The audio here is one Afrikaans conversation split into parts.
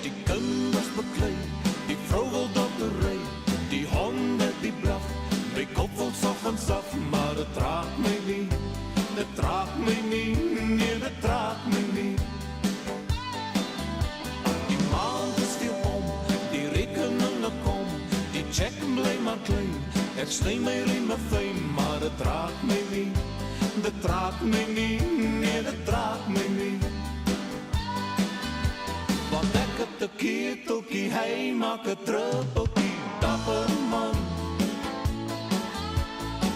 Die kinders beklei, die vrou wil dokterry, die honde die blaf, my kop vol soggens af, maar dit raak my nie, dit raak my nie, nee, dit raak my nie. Die maand is veel om, die rekeninge kom, die check bly maar klein, ek sny my rieme fyn, maar dit raak my nie, dit raak my nie, nee, dit raak my nie. Want ek het 'n keteltjie, hy maak 'n druppeltjie, dapper man.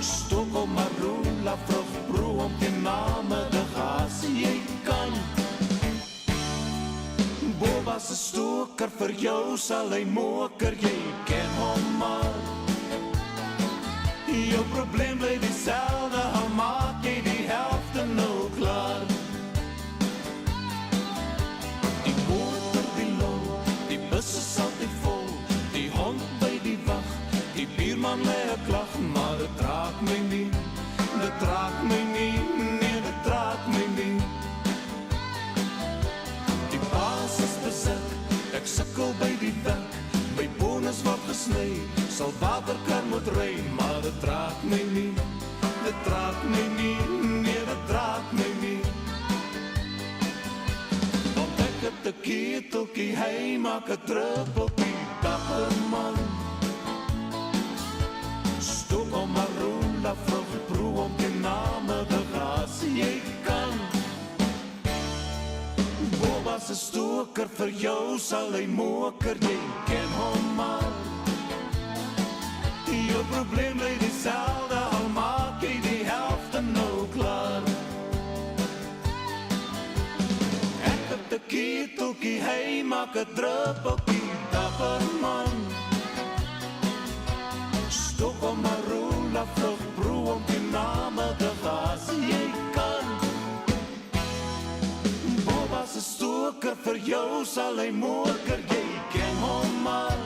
Stok om maar roela, vrug broe om die name, de gas jy kan. Bobas 'n stoker, vir jou sal hy moker, jy ken hom maar. Jou probleem bly dieselfde, al maak jy die helfte nou klaar. Die motor die lol, die bus is altyd vol, die hond by die wag, die buurman lê 'n klag, maar dit raak my nie, dit raak my nie, nee, dit raak my nie. Die baas is besit, ek sukkel by die werk, my bonus word gesny, sal waterkar moet ry, maar dit raak my nie, dit raak my nie, nee, dit raak my nie. Want ek het 'n keteltjie, hy maak 'n druppeltjie, dapper man. Stok om maar roela, vrug broe om die name, de gas jy kan. Bobas 'n stoker, vir jou sal hy moker, jy ken hom maar. Jou probleem bly dieselfde, al maak jy die helfte nou klaar. Ek het 'n keteltjie, hy maak 'n druppeltjie, dapper man. Stok om maar roela, vrug broe om die name, de gas jy kan. Bobas 'n stoker, vir jou sal hy moker, jy ken hom maar.